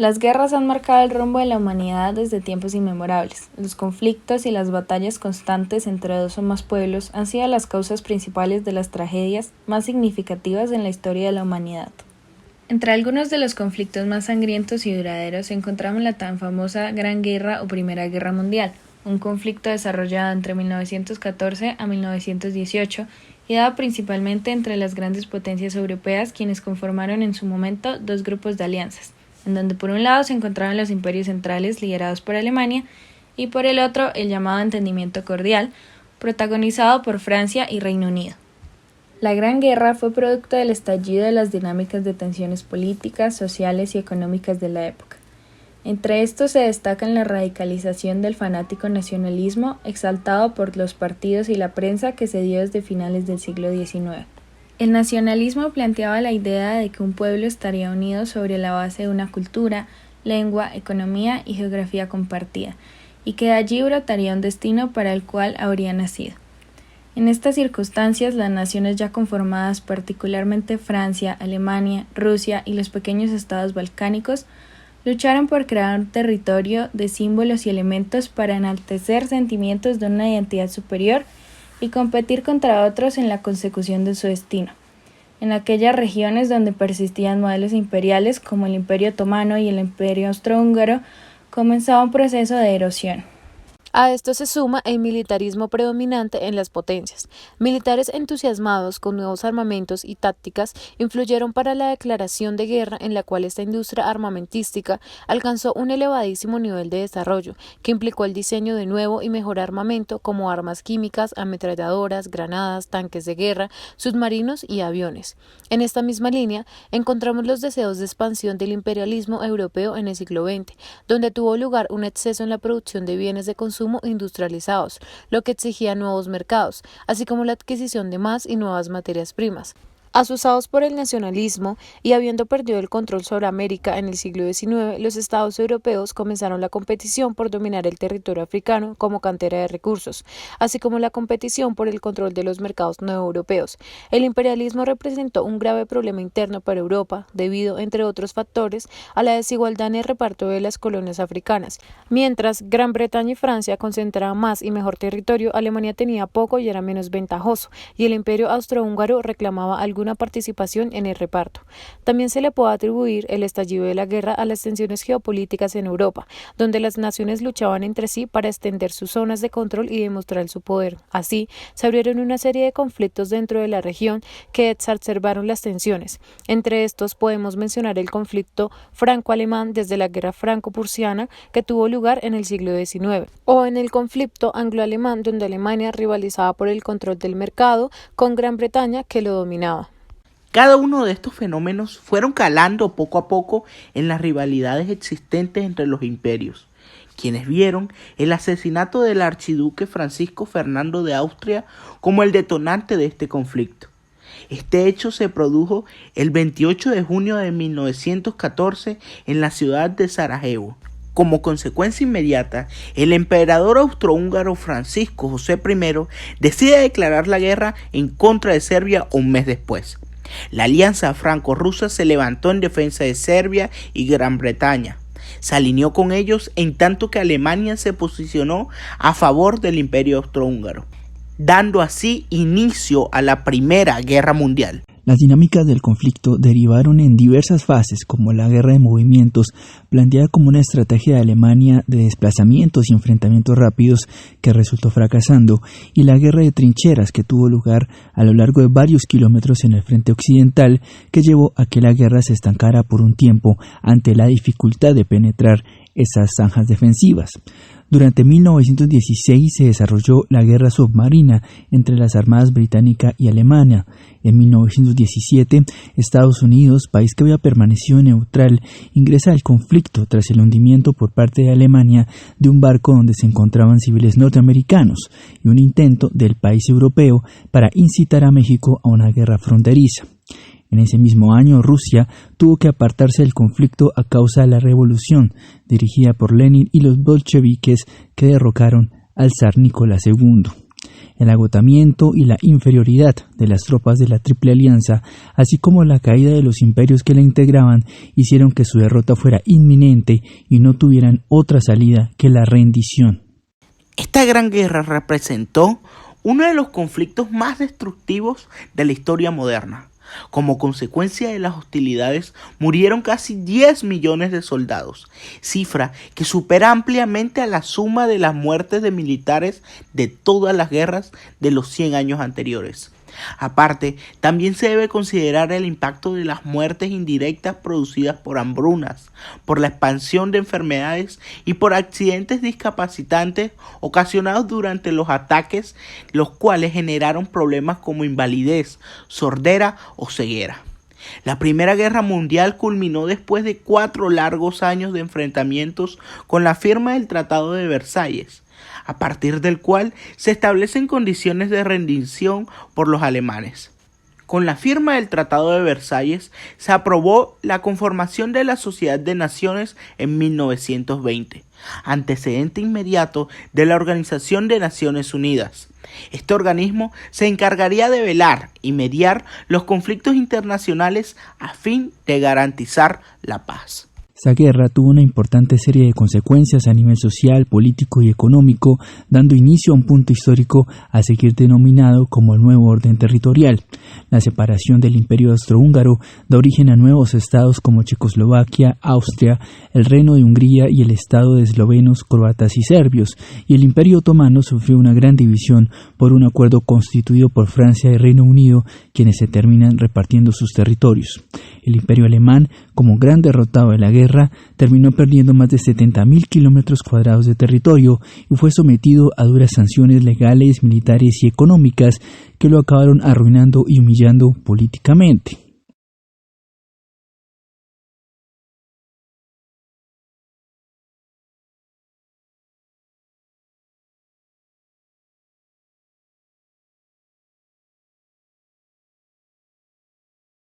Las guerras han marcado el rumbo de la humanidad desde tiempos inmemorables. Los conflictos y las batallas constantes entre dos o más pueblos han sido las causas principales de las tragedias más significativas en la historia de la humanidad. Entre algunos de los conflictos más sangrientos y duraderos encontramos la tan famosa Gran Guerra o Primera Guerra Mundial, un conflicto desarrollado entre 1914 a 1918 y dado principalmente entre las grandes potencias europeas, quienes conformaron en su momento dos grupos de alianzas, en donde por un lado se encontraban los imperios centrales liderados por Alemania y por el otro el llamado Entendimiento Cordial, protagonizado por Francia y Reino Unido. La Gran Guerra fue producto del estallido de las dinámicas de tensiones políticas, sociales y económicas de la época. Entre estos se destacan la radicalización del fanático nacionalismo exaltado por los partidos y la prensa que se dio desde finales del siglo XIX. El nacionalismo planteaba la idea de que un pueblo estaría unido sobre la base de una cultura, lengua, economía y geografía compartida, y que de allí brotaría un destino para el cual habría nacido. En estas circunstancias, las naciones ya conformadas, particularmente Francia, Alemania, Rusia y los pequeños estados balcánicos, lucharon por crear un territorio de símbolos y elementos para enaltecer sentimientos de una identidad superior y competir contra otros en la consecución de su destino. En aquellas regiones donde persistían modelos imperiales como el Imperio Otomano y el Imperio Austrohúngaro, comenzaba un proceso de erosión. A esto se suma el militarismo predominante en las potencias. Militares entusiasmados con nuevos armamentos y tácticas influyeron para la declaración de guerra, en la cual esta industria armamentística alcanzó un elevadísimo nivel de desarrollo, que implicó el diseño de nuevo y mejor armamento como armas químicas, ametralladoras, granadas, tanques de guerra, submarinos y aviones. En esta misma línea encontramos los deseos de expansión del imperialismo europeo en el siglo XX, donde tuvo lugar un exceso en la producción de bienes de consumo industrializados, lo que exigía nuevos mercados, así como la adquisición de más y nuevas materias primas. Asusados por el nacionalismo y habiendo perdido el control sobre América en el siglo XIX, los estados europeos comenzaron la competición por dominar el territorio africano como cantera de recursos, así como la competición por el control de los mercados no europeos. El imperialismo representó un grave problema interno para Europa, debido, entre otros factores, a la desigualdad en el reparto de las colonias africanas. Mientras Gran Bretaña y Francia concentraban más y mejor territorio, Alemania tenía poco y era menos ventajoso, y el Imperio Austrohúngaro reclamaba alguna participación en el reparto. También se le puede atribuir el estallido de la guerra a las tensiones geopolíticas en Europa, donde las naciones luchaban entre sí para extender sus zonas de control y demostrar su poder. Así, se abrieron una serie de conflictos dentro de la región que exacerbaron las tensiones. Entre estos podemos mencionar el conflicto franco-alemán desde la guerra franco-prusiana que tuvo lugar en el siglo XIX, o en el conflicto anglo-alemán, donde Alemania rivalizaba por el control del mercado con Gran Bretaña, que lo dominaba. Cada uno de estos fenómenos fueron calando poco a poco en las rivalidades existentes entre los imperios, quienes vieron el asesinato del archiduque Francisco Fernando de Austria como el detonante de este conflicto. Este hecho se produjo el 28 de junio de 1914 en la ciudad de Sarajevo. Como consecuencia inmediata, el emperador austrohúngaro Francisco José I decide declarar la guerra en contra de Serbia un mes después. La alianza franco-rusa se levantó en defensa de Serbia y Gran Bretaña. Se alineó con ellos en tanto que Alemania se posicionó a favor del Imperio Austrohúngaro, dando así inicio a la Primera Guerra Mundial. Las dinámicas del conflicto derivaron en diversas fases, como la guerra de movimientos, planteada como una estrategia de Alemania de desplazamientos y enfrentamientos rápidos que resultó fracasando, y la guerra de trincheras que tuvo lugar a lo largo de varios kilómetros en el frente occidental, que llevó a que la guerra se estancara por un tiempo ante la dificultad de penetrar esas zanjas defensivas. Durante 1916 se desarrolló la guerra submarina entre las armadas británica y alemana. En 1917, Estados Unidos, país que había permanecido neutral, ingresa al conflicto tras el hundimiento por parte de Alemania de un barco donde se encontraban civiles norteamericanos y un intento del país europeo para incitar a México a una guerra fronteriza. En ese mismo año, Rusia tuvo que apartarse del conflicto a causa de la revolución dirigida por Lenin y los bolcheviques que derrocaron al zar Nicolás II. El agotamiento y la inferioridad de las tropas de la Triple Alianza, así como la caída de los imperios que la integraban, hicieron que su derrota fuera inminente y no tuvieran otra salida que la rendición. Esta gran guerra representó uno de los conflictos más destructivos de la historia moderna. Como consecuencia de las hostilidades, murieron casi 10 millones de soldados, cifra que supera ampliamente a la suma de las muertes de militares de todas las guerras de los 100 años anteriores. Aparte, también se debe considerar el impacto de las muertes indirectas producidas por hambrunas, por la expansión de enfermedades y por accidentes discapacitantes ocasionados durante los ataques, los cuales generaron problemas como invalidez, sordera o ceguera. La Primera Guerra Mundial culminó después de 4 largos años de enfrentamientos con la firma del Tratado de Versalles, a partir del cual se establecen condiciones de rendición por los alemanes. Con la firma del Tratado de Versalles se aprobó la conformación de la Sociedad de Naciones en 1920, antecedente inmediato de la Organización de Naciones Unidas. Este organismo se encargaría de velar y mediar los conflictos internacionales a fin de garantizar la paz. Esta guerra tuvo una importante serie de consecuencias a nivel social, político y económico, dando inicio a un punto histórico a seguir denominado como el nuevo orden territorial. La separación del Imperio Austrohúngaro da origen a nuevos estados como Checoslovaquia, Austria, el Reino de Hungría y el estado de eslovenos, croatas y serbios, y el Imperio Otomano sufrió una gran división por un acuerdo constituido por Francia y Reino Unido, quienes se terminan repartiendo sus territorios. El Imperio Alemán, como gran derrotado de la guerra, terminó perdiendo más de 70.000 kilómetros cuadrados de territorio y fue sometido a duras sanciones legales, militares y económicas que lo acabaron arruinando y humillando políticamente.